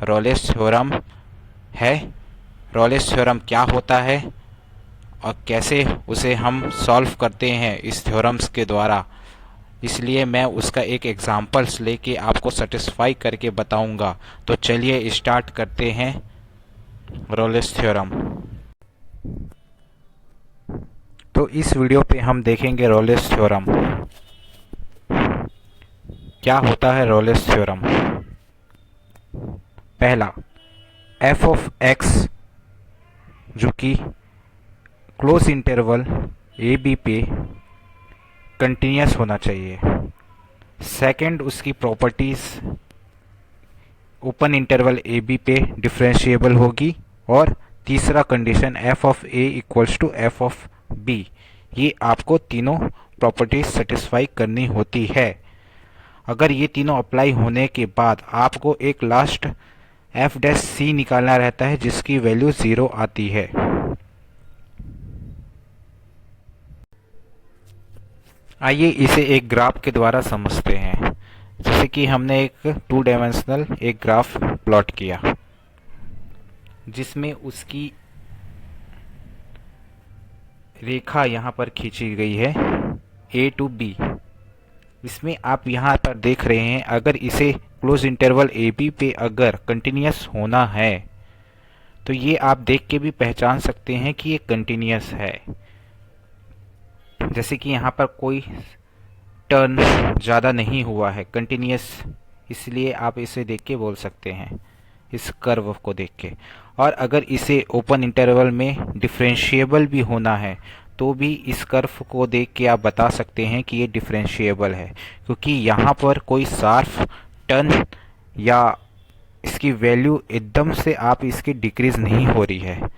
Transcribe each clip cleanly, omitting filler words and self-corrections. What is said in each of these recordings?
रॉलेस theorem है। Rolle's theorem क्या होता है और कैसे उसे हम सॉल्व करते हैं इस थ्योरम्स के द्वारा, इसलिए मैं उसका एक एग्जांपल्स लेके आपको सेटिस्फाई करके बताऊंगा। तो चलिए स्टार्ट करते हैं रॉलेस थ्योरम। तो इस वीडियो पे हम देखेंगे रॉलेस थ्योरम। क्या होता है रॉलेस थ्योरम? पहला, एफ ऑफ एक्स जो कि क्लोज इंटरवल ए बी पे कंटिन्यूस होना चाहिए। सेकंड, उसकी properties open interval A B पे डिफरेंशिएबल होगी। और तीसरा condition F of A equals to F of B. ये आपको तीनों प्रॉपर्टीज सेटिस्फाई करनी होती है। अगर ये तीनों अप्लाई होने के बाद आपको एक लास्ट एफ डैश सी निकालना रहता है जिसकी वैल्यू 0 आती है। आइए इसे एक ग्राफ के द्वारा समझते हैं। जैसे कि हमने एक 2 डायमेंशनल एक ग्राफ प्लॉट किया जिसमें उसकी रेखा यहाँ पर खींची गई है ए टू बी। इसमें आप यहाँ पर देख रहे हैं, अगर इसे क्लोज इंटरवल ए बी पे अगर कंटिन्यूस होना है तो ये आप देख के भी पहचान सकते हैं कि ये कंटिन्यूस है। जैसे कि यहाँ पर कोई टर्न ज़्यादा नहीं हुआ है, कंटिन्यूस, इसलिए आप इसे देख के बोल सकते हैं इस कर्व को देख के। और अगर इसे ओपन इंटरवल में डिफरेंशिएबल भी होना है तो भी इस कर्व को देख के आप बता सकते हैं कि ये डिफरेंशिएबल है, क्योंकि यहाँ पर कोई शार्प टर्न या इसकी वैल्यू एकदम से आप इसकी डिक्रीज नहीं हो रही है,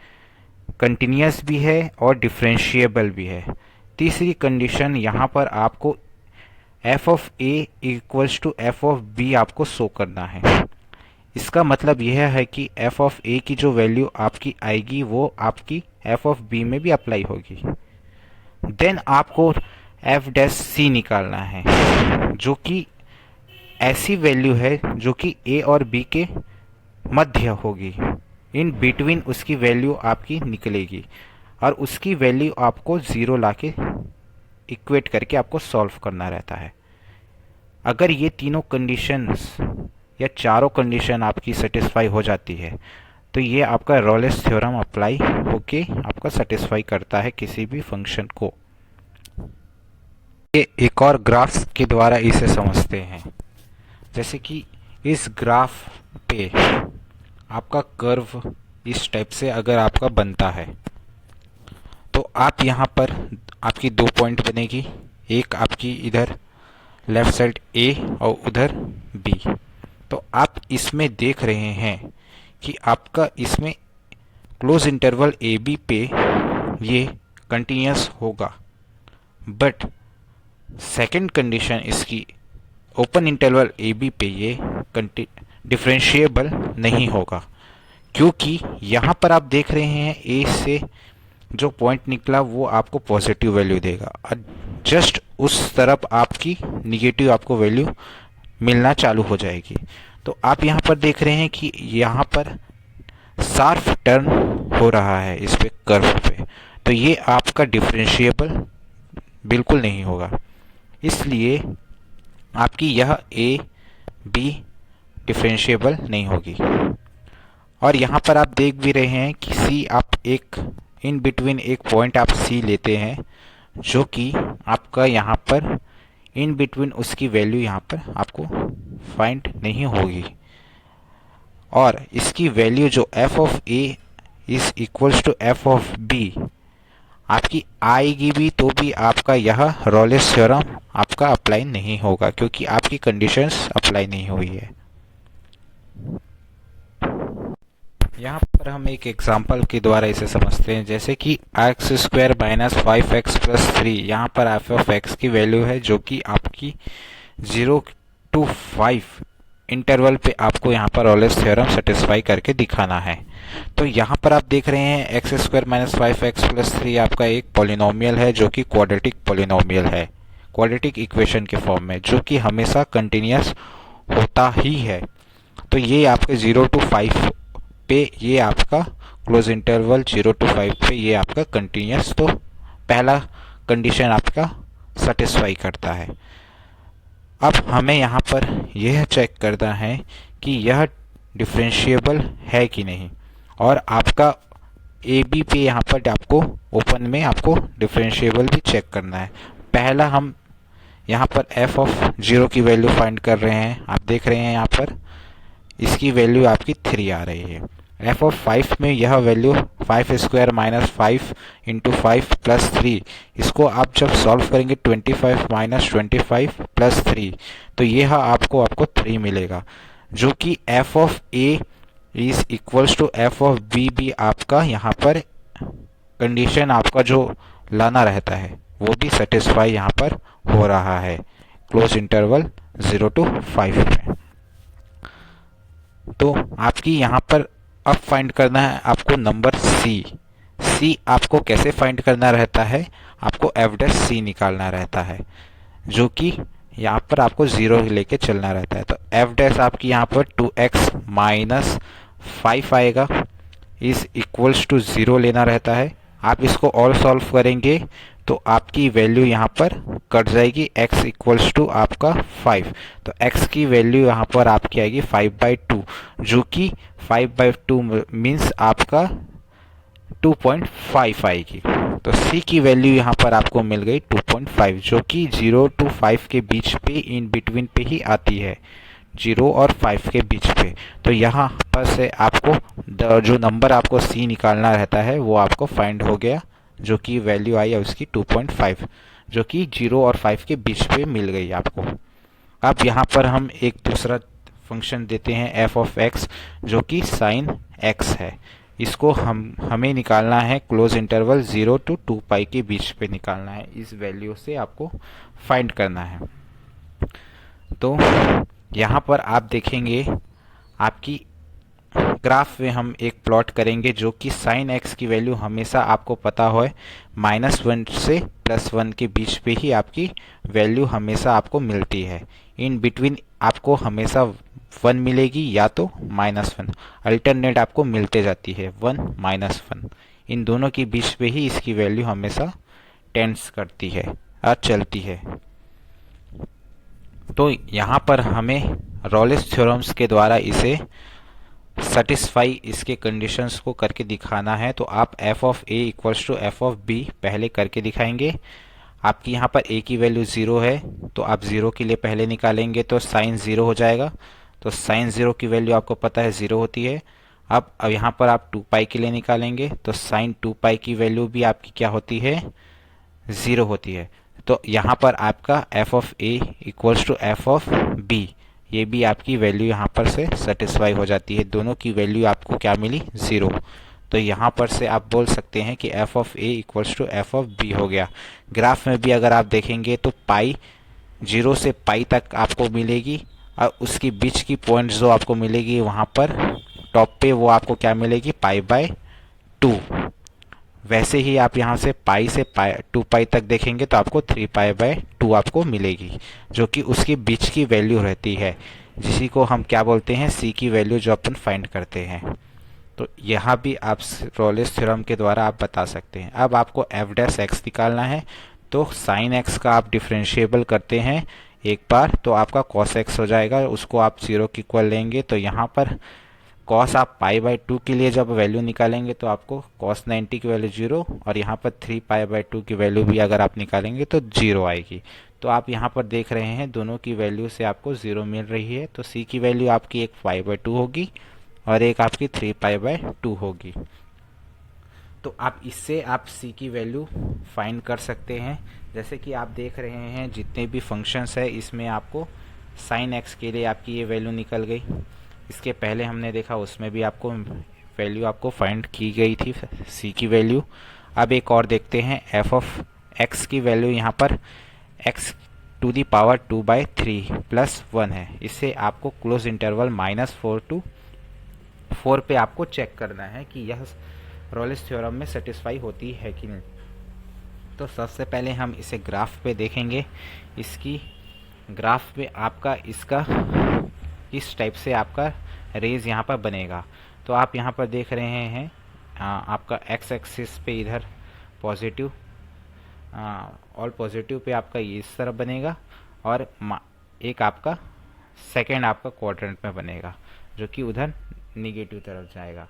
कंटिन्यूस भी है और डिफरेंशिएबल भी है। तीसरी कंडीशन यहाँ पर आपको F of A equals to F of B आपको शो करना है। इसका मतलब यह है कि एफ ऑफ ए की जो वैल्यू आपकी आएगी वो आपकी एफ ऑफ बी में भी अप्लाई होगी। देन आपको एफ डैश सी निकालना है जो कि ऐसी वैल्यू है जो कि ए और बी के मध्य होगी, इन बिटवीन उसकी वैल्यू आपकी निकलेगी और उसकी वैल्यू आपको 0 लाके इक्वेट करके आपको सॉल्व करना रहता है। अगर ये तीनों कंडीशंस या चारों कंडीशन आपकी सेटिस्फाई हो जाती है तो ये आपका रॉलेस थ्योरम अप्लाई होके आपका सेटिस्फाई करता है किसी भी फंक्शन को। ये एक और ग्राफ के द्वारा इसे समझते हैं। जैसे कि इस ग्राफ पे आपका कर्व इस टाइप से अगर आपका बनता है तो आप यहाँ पर आपकी 2 पॉइंट बनेगी, एक आपकी इधर लेफ्ट साइड ए और उधर बी। तो आप इसमें देख रहे हैं कि आपका इसमें क्लोज इंटरवल ए बी पे ये कंटिन्यूस होगा, बट सेकंड कंडीशन इसकी ओपन इंटरवल ए बी पे ये डिफरेंशिएबल नहीं होगा, क्योंकि यहाँ पर आप देख रहे हैं ए से जो पॉइंट निकला वो आपको पॉजिटिव वैल्यू देगा और जस्ट उस तरफ आपकी निगेटिव आपको वैल्यू मिलना चालू हो जाएगी। तो आप यहाँ पर देख रहे हैं कि यहाँ पर शार्प टर्न हो रहा है इस पे कर्व पे, तो ये आपका डिफरेंशिएबल बिल्कुल नहीं होगा, इसलिए आपकी यह ए बी डिफरेंशिएबल नहीं होगी। और यहाँ पर आप देख भी रहे हैं कि सी, आप एक इन बिटवीन एक पॉइंट आप सी लेते हैं जो कि आपका यहाँ पर इन बिटवीन उसकी वैल्यू यहाँ पर आपको फाइंड नहीं होगी और इसकी वैल्यू जो F of A is equals to F of B आपकी आएगी भी तो भी आपका यह रॉलेस थ्योरम आपका अप्लाई नहीं होगा, क्योंकि आपकी कंडीशंस अप्लाई नहीं हुई है। यहाँ पर हम एक एग्जाम्पल के द्वारा इसे समझते हैं। जैसे कि x square minus 5x plus 3, यहाँ पर एफ ऑफ एक्स की वैल्यू है जो कि आपकी 0 to 5 इंटरवल पे आपको यहाँ पर रॉलेस थ्योरम सेटिस्फाई करके दिखाना है। तो यहाँ पर आप देख रहे हैं x square minus 5x plus 3 आपका एक पॉलिनोमियल है जो कि क्वाड्रेटिक पॉलिनोमियल है, क्वाड्रेटिक इक्वेशन के फॉर्म में, जो कि हमेशा कंटिन्यूस होता ही है। तो ये आपके 0 to 5 पे ये आपका क्लोज इंटरवल 0 to 5 पे ये आपका कंटिन्यूस, तो पहला कंडीशन आपका सेटिस्फाई करता है। अब हमें यहाँ पर यह चेक करना है कि यह डिफरेंशिएबल है कि नहीं, और आपका ए बी पे यहाँ पर आपको ओपन में आपको डिफरेंशिएबल भी चेक करना है। पहला हम यहाँ पर एफ ऑफ 0 की वैल्यू फाइंड कर रहे हैं। आप देख रहे हैं यहाँ पर इसकी वैल्यू आपकी 3 आ रही है। एफ ऑफ 5 में यह वैल्यू 5² माइनस 5 इंटू 5 प्लस 3, इसको आप जब सॉल्व करेंगे 25 माइनस 25 प्लस 3, तो यह आपको 3 मिलेगा, जो कि F of A is equals to F of B भी आपका यहाँ पर कंडीशन आपका जो लाना रहता है वो भी सेटिस्फाई यहाँ पर हो रहा है क्लोज इंटरवल 0 to 5 में। तो आपकी यहाँ पर अब फाइंड करना है आपको नंबर सी आपको कैसे फाइंड करना रहता है, आपको एफ डैश सी निकालना रहता है, जो कि यहाँ पर आपको 0 लेके चलना रहता है। तो एफ डैश आपकी यहाँ पर 2x माइनस 5 आएगा, इज इक्वल्स टू 0 लेना रहता है। आप इसको और सॉल्व करेंगे तो आपकी वैल्यू यहाँ पर कट जाएगी, x इक्वल्स टू आपका 5, तो x की वैल्यू यहाँ पर आपकी आएगी 5/2, जो कि 5/2 मीन्स आपका 2.5 आएगी। तो c की वैल्यू यहाँ पर आपको मिल गई 2.5, जो कि 0 to 5 के बीच पे इन बिटवीन पे ही आती है, 0 और 5 के बीच पे। तो यहाँ पर से आपको जो नंबर आपको c निकालना रहता है वो आपको फाइंड हो गया, जो कि वैल्यू आई है उसकी 2.5, जो कि 0 और 5 के बीच पे मिल गई आपको। अब यहाँ पर हम एक दूसरा फंक्शन देते हैं f ऑफ x, जो कि साइन x है। इसको हमें निकालना है क्लोज इंटरवल 0 to 2 पाई के बीच पे निकालना है, इस वैल्यू से आपको फाइंड करना है। तो यहाँ पर आप देखेंगे आपकी ग्राफ में हम एक प्लॉट करेंगे, जो कि साइन एक्स की वैल्यू हमेशा आपको पता हो -1 से +1 के बीच पे ही आपकी वैल्यू हमेशा आपको मिलती है। इन बिटवीन आपको हमेशा 1 मिलेगी या तो -1, अल्टरनेट आपको मिलते जाती है 1 -1, इन दोनों के बीच पे ही इसकी वैल्यू हमेशा टेंड्स करती है और चलती है। तो यहाँ पर हमें रॉलेस थ्योरम्स के द्वारा इसे सेटिस्फाई इसके कंडीशंस को करके दिखाना है। तो आप F of A equals to F of B पहले करके दिखाएंगे। आपकी यहाँ पर ए की वैल्यू 0 है, तो आप 0 के लिए पहले निकालेंगे तो साइन 0 हो जाएगा। तो साइन 0 की वैल्यू आपको पता है 0 होती है। अब यहाँ पर आप 2 पाई के लिए निकालेंगे तो साइन 2 पाई की वैल्यू भी आपकी क्या होती है, 0 होती है। तो यहाँ पर आपका F of A equals to F of B, ये भी आपकी वैल्यू यहाँ पर से सेटिस्फाई हो जाती है। दोनों की वैल्यू आपको क्या मिली, 0। तो यहाँ पर से आप बोल सकते हैं कि F of A equals to F of B हो गया। ग्राफ में भी अगर आप देखेंगे तो पाई 0 से पाई तक आपको मिलेगी, और उसकी बीच की पॉइंट जो आपको मिलेगी वहाँ पर टॉप पे वो आपको क्या मिलेगी, π/2। वैसे ही आप यहाँ से पाई से 2 पाई तक देखेंगे तो आपको 3π/2 आपको मिलेगी, जो कि उसकी बीच की वैल्यू रहती है, जिसी को हम क्या बोलते हैं, सी की वैल्यू जो अपन फाइंड करते हैं। तो यहाँ भी आप रॉलेस थ्योरम के द्वारा आप बता सकते हैं। अब आपको एफ डैश एक्स निकालना है, तो साइन एक्स का आप डिफरेंशिएबल करते हैं एक बार तो आपका कॉस एक्स हो जाएगा, उसको आप 0 के इक्वल लेंगे। तो यहाँ पर कॉस आप π/2 के लिए जब वैल्यू निकालेंगे तो आपको कॉस 90 की वैल्यू 0, और यहाँ पर 3π/2 की वैल्यू भी अगर आप निकालेंगे तो 0 आएगी। तो आप यहाँ पर देख रहे हैं दोनों की वैल्यू से आपको 0 मिल रही है। तो सी की वैल्यू आपकी एक π/2 होगी और एक आपकी 3π/2 होगी। तो आप इससे आप सी की वैल्यू फाइंड कर सकते हैं। जैसे कि आप देख रहे हैं जितने भी फंक्शंस है इसमें आपको साइन एक्स के लिए आपकी ये वैल्यू निकल गई। इसके पहले हमने देखा उसमें भी आपको वैल्यू आपको फाइंड की गई थी सी की वैल्यू। अब एक और देखते हैं, एफ ऑफ एक्स की वैल्यू यहाँ पर x⁻² 2/3 + 1 है। इससे आपको क्लोज इंटरवल -4 to 4 पे आपको चेक करना है कि यह रॉलेस थ्योरम में सेटिस्फाई होती है कि नहीं। तो सबसे पहले हम इसे ग्राफ पे देखेंगे। इसकी ग्राफ पे आपका इसका इस टाइप से आपका रेज यहाँ पर बनेगा। तो आप यहाँ पर देख रहे हैं आपका एक्स एक्सिस पे इधर पॉजिटिव, ऑल पॉजिटिव पे आपका ये इस तरफ बनेगा, और एक आपका सेकेंड आपका क्वाड्रेंट में बनेगा जो कि उधर निगेटिव तरफ जाएगा।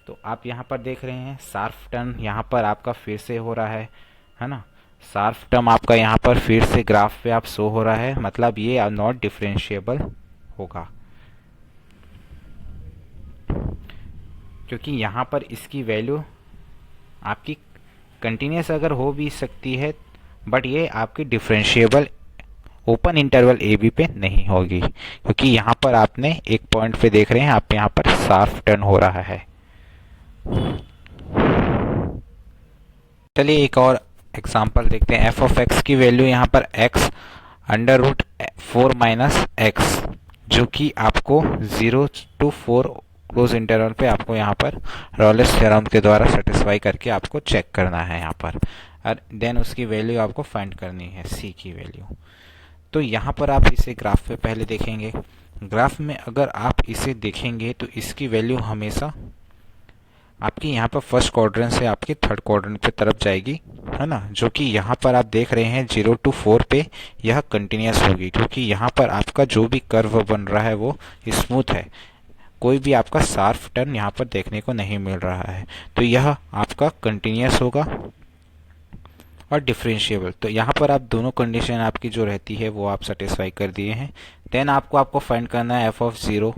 तो आप यहाँ पर देख रहे हैं शार्प टर्न यहाँ पर आपका फिर से हो रहा है ना। शार्प टर्म आपका यहाँ पर फिर से ग्राफ पे आप शो हो रहा है, मतलब ये नॉट डिफरेंशिएबल होगा, क्योंकि यहाँ पर इसकी वैल्यू आपकी कंटिन्यूस अगर हो भी सकती है, बट ये आपकी differentiable open interval A B पे नहीं होगी, क्योंकि यहाँ पर आपने एक पॉइंट पे देख रहे हैं आप यहाँ पर शार्प टर्न हो रहा है। चलिए एक और एग्जांपल देखते हैं। एफ ऑफ एक्स की वैल्यू यहाँ पर X under root 4 minus X, जो कि आपको 0 to 4 क्लोज इंटरवल पे आपको यहाँ पर रॉलेस थ्योरम के द्वारा सेटिस्फाई करके आपको चेक करना है यहाँ पर, और देन उसकी वैल्यू आपको फाइंड करनी है सी की वैल्यू। तो यहाँ पर आप इसे ग्राफ पे पहले देखेंगे। ग्राफ में अगर आप इसे देखेंगे तो इसकी वैल्यू हमेशा आपकी यहाँ पर फर्स्ट क्वाड्रेंट से आपकी थर्ड क्वाड्रेंट पे तरफ जाएगी, है ना, जो कि यहाँ पर आप देख रहे हैं 0 to 4 पे यह कंटिन्यूस होगी, क्योंकि यहाँ पर आपका जो भी कर्व बन रहा है वो स्मूथ है, कोई भी आपका शार्प टर्न यहाँ पर देखने को नहीं मिल रहा है। तो यह आपका कंटिन्यूस होगा और डिफरेंशिएबल। तो यहाँ पर आप दोनों कंडीशन आपकी जो रहती है वो आप सेटिस्फाई कर दिए हैं। देन आपको फाइंड करना है F of zero.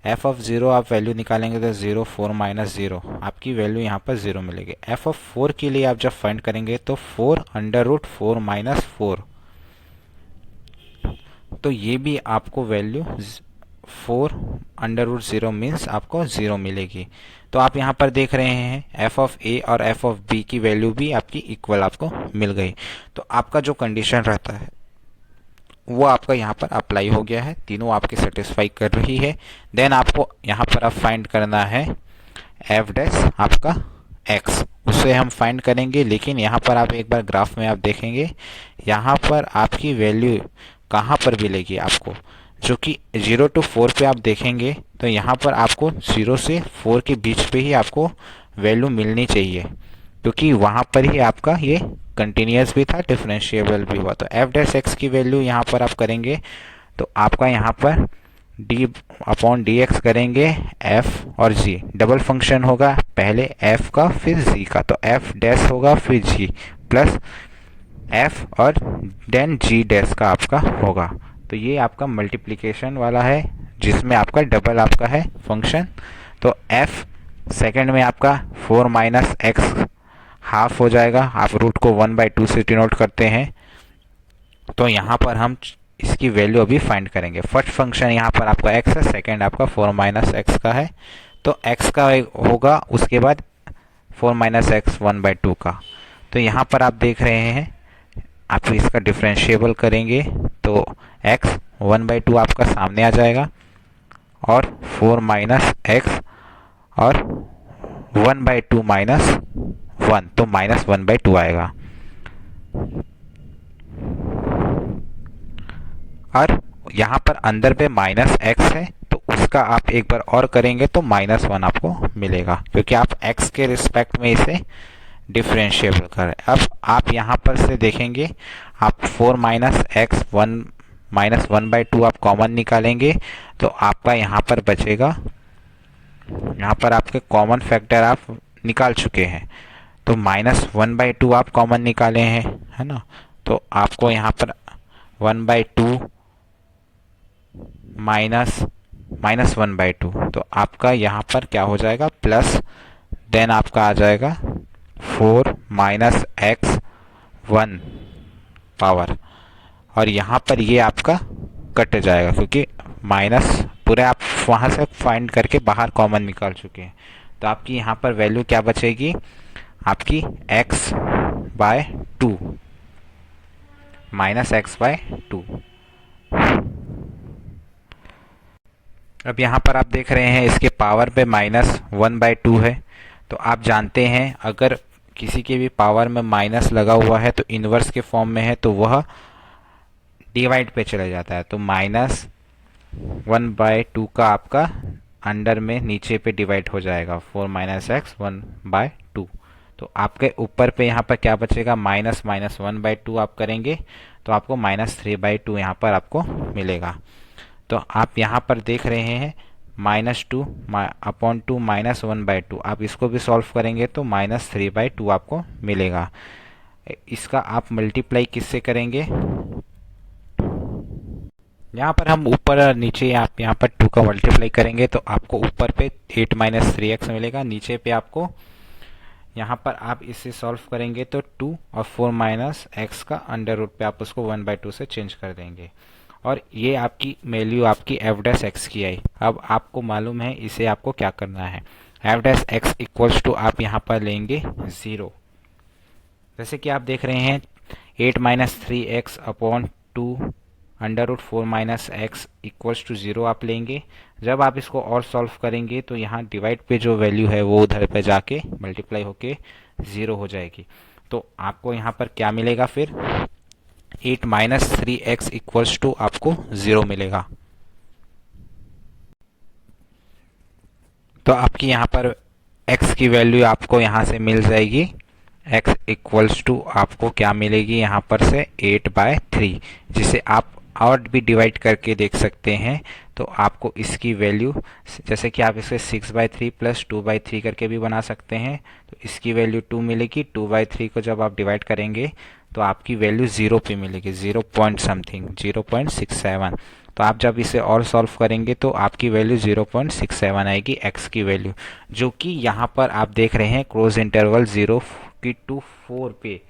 F of zero आप वैल्यू निकालेंगे तो 0 4 माइनस 0 आपकी वैल्यू यहाँ पर 0 मिलेगी। एफ ऑफ 4 के लिए आप जब फाइंड करेंगे तो 4 अंडर रूट 4 माइनस 4, तो ये भी आपको वैल्यू 4 अंडर रूट 0 मीन्स आपको 0 मिलेगी। तो आप यहाँ पर देख रहे हैं एफ ऑफ ए और एफ ऑफ बी की वैल्यू भी आपकी इक्वल आपको मिल गई। तो आपका जो कंडीशन रहता है वो आपका यहाँ पर अप्लाई हो गया है, तीनों आपके सेटिस्फाई कर रही है। देन आपको यहाँ पर अब फाइंड करना है एफ डैश आपका एक्स, उसे हम फाइंड करेंगे। लेकिन यहाँ पर आप एक बार ग्राफ में आप देखेंगे यहाँ पर आपकी वैल्यू कहाँ पर मिलेगी आपको, जो कि 0 to 4 पे आप देखेंगे तो यहाँ पर आपको 0 से 4 के बीच पे ही आपको वैल्यू मिलनी चाहिए, क्योंकि वहाँ पर ही आपका ये कंटिन्यूस भी था, डिफरेंशिएबल भी हुआ। तो एफ डैश एक्स की वैल्यू यहाँ पर आप करेंगे तो आपका यहाँ पर डी अपॉन डी एक्स करेंगे, एफ और जी डबल फंक्शन होगा, पहले एफ का फिर जी का, तो एफ डैश होगा फिर जी प्लस एफ और देन जी डैश का आपका होगा। तो ये आपका मल्टीप्लिकेशन वाला है जिसमें आपका डबल आपका है फंक्शन। तो एफ सेकेंड में आपका 4 माइनस एक्स हाफ हो जाएगा, आप रूट को 1/2 से डिनोट करते हैं। तो यहाँ पर हम इसकी वैल्यू अभी फाइंड करेंगे। फर्स्ट फंक्शन यहाँ पर आपका एक्स है, सेकेंड आपका 4 माइनस एक्स का है, तो एक्स का होगा उसके बाद 4 माइनस एक्स 1/2 का। तो यहाँ पर आप देख रहे हैं आप इसका डिफरेंशिएबल करेंगे तो x 1/2 आपका सामने आ जाएगा और 4 माइनस एक्स और 1/2 माइनस 1, तो माइनस 1/2 आएगा। और यहाँ पर अंदर पे माइनस एक्स है तो उसका आप एक बार और करेंगे तो -1 आपको मिलेगा, क्योंकि आप x के रिस्पेक्ट में इसे डिफरेंशिएबल करें। अब आप यहाँ पर से देखेंगे आप 4 माइनस एक्स 1 माइनस 1/2 आप कॉमन निकालेंगे तो आपका यहाँ पर बचेगा, यहाँ पर आपके कॉमन फैक्टर आप निकाल चुके हैं तो -1/2 आप कॉमन निकाले हैं, है ना। तो आपको यहाँ पर 1/2 माइनस 1/2, तो आपका यहाँ पर क्या हो जाएगा प्लस, देन आपका आ जाएगा 4 माइनस एक्स 1 पावर, और यहाँ पर ये आपका कट जाएगा क्योंकि माइनस पूरे आप वहाँ से फाइंड करके बाहर कॉमन निकाल चुके हैं। तो आपकी यहाँ पर वैल्यू क्या बचेगी आपकी x/2 माइनस x/2। अब यहाँ पर आप देख रहे हैं इसके पावर पे -1/2 है, तो आप जानते हैं अगर किसी के भी पावर में माइनस लगा हुआ है तो इन्वर्स के फॉर्म में है तो वह डिवाइड पे चला जाता है, तो 1/2 का आपका अंडर में नीचे पे डिवाइड हो जाएगा, 4 माइनस एक्स 1/2। तो आपके ऊपर पे यहाँ पर क्या बचेगा, माइनस माइनस 1/2 आप करेंगे तो आपको -3/2 यहाँ पर आपको मिलेगा। तो आप यहाँ पर देख रहे हैं -2 अपॉन 2 -1/2, आप इसको भी सॉल्व करेंगे तो -3/2 आपको मिलेगा। इसका आप मल्टीप्लाई किससे करेंगे, यहाँ पर हम ऊपर और नीचे आप यहाँ पर 2 का मल्टीप्लाई करेंगे तो आपको ऊपर पे 8 माइनस 3x मिलेगा, नीचे पे आपको यहाँ पर आप इसे सॉल्व करेंगे तो 2 और 4 माइनस एक्स का अंडर रूट पे आप उसको 1/2 से चेंज कर देंगे और ये आपकी वैल्यू आपकी एफ डैश एक्स की आई। अब आपको मालूम है इसे आपको क्या करना है, F dash X equals to आप यहाँ पर लेंगे 0। जैसे कि आप देख रहे हैं 8 minus 3x upon 2 under root 4 minus X equals to 0 आप लेंगे। जब आप इसको और सॉल्व करेंगे तो यहाँ डिवाइड पे जो वैल्यू है वो उधर पे जाके मल्टीप्लाई होके 0 हो जाएगी। तो आपको यहाँ पर क्या मिलेगा फिर, 8 माइनस 3x इक्वल्स टू आपको 0 मिलेगा। तो आपकी यहाँ पर x की वैल्यू आपको यहाँ से मिल जाएगी, x इक्वल्स टू आपको क्या मिलेगी यहाँ पर से 8/3, जिसे आप और भी डिवाइड करके देख सकते हैं। तो आपको इसकी वैल्यू, जैसे कि आप इसे 6/3 प्लस 2/3 करके भी बना सकते हैं, तो इसकी वैल्यू 2 मिलेगी। 2/3 को जब आप डिवाइड करेंगे तो आपकी वैल्यू 0 पे मिलेगी, 0 पॉइंट समथिंग 0.67। तो आप जब इसे और सॉल्व करेंगे तो आपकी वैल्यू 0.67 आएगी एक्स की वैल्यू, जो कि यहाँ पर आप देख रहे हैं क्लोज इंटरवल 0 की 2 4 पे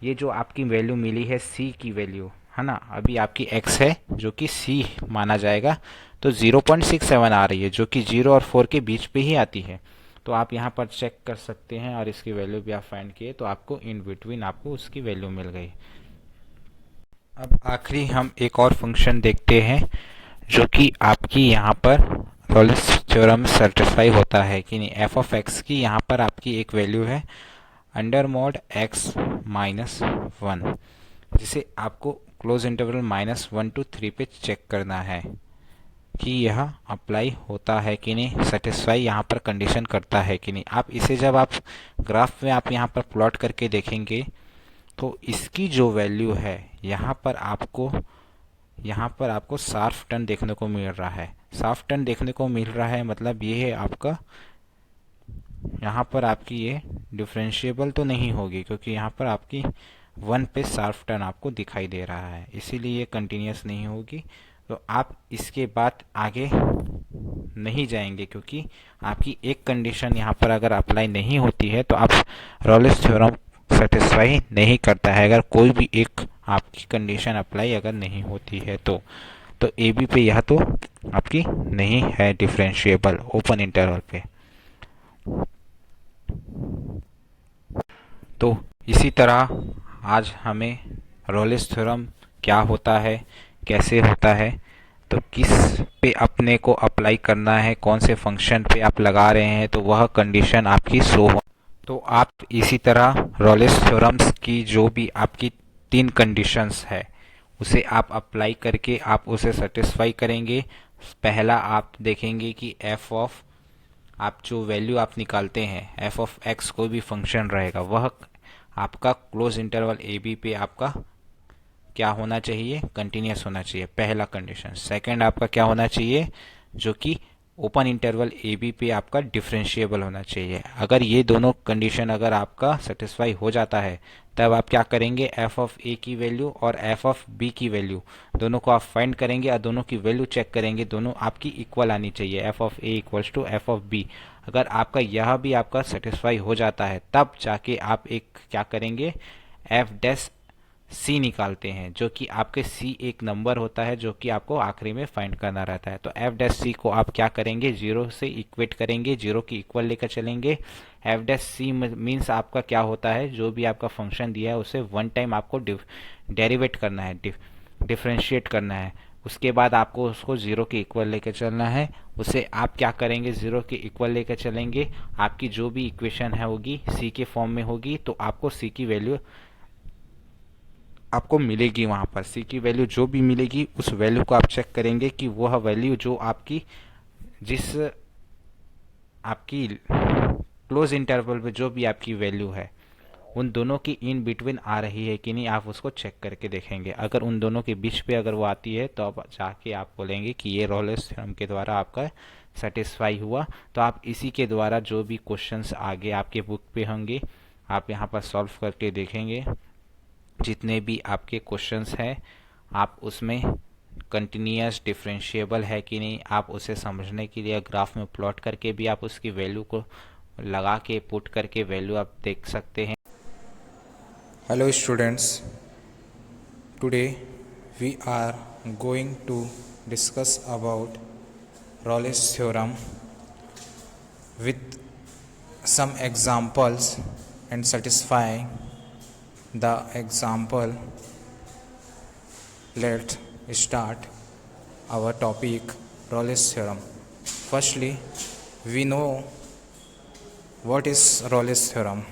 ये जो आपकी वैल्यू मिली है सी की वैल्यू है ना, अभी आपकी x है जो कि c माना जाएगा, तो 0.67 आ रही है जो कि 0 और 4 के बीच पे ही आती है। तो आप यहाँ पर चेक कर सकते हैं और इसकी वैल्यू भी आप फाइंड किए तो आपको इन बिटवीन आपको उसकी वैल्यू मिल गई। अब आखिरी हम एक और फंक्शन देखते हैं जो कि आपकी यहाँ पर रॉल्स थ्योरम सेटिस्फाई होता है कि नहीं। एफ ऑफ एक्स की यहाँ पर आपकी एक वैल्यू है अंडर मॉड x माइनस 1, जिसे आपको क्लोज इंटरवल -1 to 3 पे चेक करना है कि यह अप्लाई होता है कि नहीं, सेटिस्फाई यहाँ पर कंडीशन करता है कि नहीं। आप इसे जब आप ग्राफ में आप यहाँ पर प्लॉट करके देखेंगे तो इसकी जो वैल्यू है यहाँ पर आपको शार्प टर्न देखने को मिल रहा है। शार्प टर्न देखने को मिल रहा है मतलब ये है आपका, यहाँ पर आपकी ये डिफरेंशिएबल तो नहीं होगी क्योंकि यहाँ पर आपकी 1 पे शार्प टर्न आपको दिखाई दे रहा है, इसीलिए ये कंटिन्यूस नहीं होगी। तो आप इसके बाद आगे नहीं जाएंगे क्योंकि आपकी एक कंडीशन यहाँ पर अगर अप्लाई नहीं होती है तो आप रॉलेस थ्योरम सेटिस्फाई नहीं करता है, अगर कोई भी एक आपकी कंडीशन अप्लाई अगर नहीं होती है तो ए बी पे यह तो आपकी नहीं है डिफरेंशिएबल ओपन इंटरवल पे। तो इसी तरह आज हमें रॉलेस थ्योरम क्या होता है, कैसे होता है, तो किस पे अपने को अप्लाई करना है, कौन से फंक्शन पे आप लगा रहे हैं, तो वह कंडीशन आपकी शो हो। तो आप इसी तरह रॉलेस थ्योरम्स की जो भी आपकी 3 कंडीशंस है उसे आप अप्लाई करके आप उसे सेटिस्फाई करेंगे। पहला आप देखेंगे कि एफ ऑफ आप जो वैल्यू आप निकालते हैं एफ ऑफ एक्स कोई भी फंक्शन रहेगा वह आपका क्लोज इंटरवल ए बी पे आपका क्या होना चाहिए, कंटिन्यूस होना चाहिए, पहला कंडीशन। सेकंड आपका क्या होना चाहिए, जो कि ओपन इंटरवल ए बी पे आपका डिफरेंशिएबल होना चाहिए। अगर ये दोनों कंडीशन अगर आपका सेटिस्फाई हो जाता है तब आप क्या करेंगे, एफ ऑफ ए की वैल्यू और एफ ऑफ बी की वैल्यू दोनों को आप फाइंड करेंगे और दोनों की वैल्यू चेक करेंगे, दोनों आपकी इक्वल आनी चाहिए, F of A equals to F of B. अगर आपका यह भी आपका सेटिस्फाई हो जाता है तब जाके आप एक क्या करेंगे, एफ डैश सी निकालते हैं, जो कि आपके सी एक नंबर होता है जो कि आपको आखिरी में फाइंड करना रहता है। तो एफ डैश सी को आप क्या करेंगे, 0 से इक्वेट करेंगे, 0 की इक्वल लेकर चलेंगे। एफ डैश सी मीन्स आपका क्या होता है, जो भी आपका फंक्शन दिया है उसे 1 टाइम आपको डेरिवेट करना है, डिफ्रेंशिएट करना है, उसके बाद आपको उसको 0 के इक्वल लेकर चलना है। उसे आप क्या करेंगे, 0 के इक्वल लेकर चलेंगे, आपकी जो भी इक्वेशन है होगी सी के फॉर्म में होगी, तो आपको सी की वैल्यू आपको मिलेगी वहाँ पर सी की वैल्यू जो भी मिलेगी उस वैल्यू को आप चेक करेंगे कि वह वैल्यू जो आपकी जिस आपकी क्लोज इंटरवल पे जो भी आपकी वैल्यू है उन दोनों की इन बिटवीन आ रही है कि नहीं, आप उसको चेक करके देखेंगे। अगर उन दोनों के बीच पे अगर वो आती है तो अब जाके आप बोलेंगे कि ये रॉलेस थ्योरम के द्वारा आपका सेटिस्फाई हुआ। तो आप इसी के द्वारा जो भी क्वेश्चंस आगे आपके बुक पे होंगे आप यहाँ पर सॉल्व करके देखेंगे। जितने भी आपके क्वेश्चंस हैं आप उसमें कंटिन्यूस डिफरेंशिएबल है कि नहीं, आप उसे समझने के लिए ग्राफ में प्लॉट करके भी आप उसकी वैल्यू को लगा के पुट करके वैल्यू आप देख सकते हैं। Hello students, today we are going to discuss about Rolle's theorem with some examples and satisfying the example. Let's start our topic Rolle's theorem. Firstly, we know what is Rolle's theorem.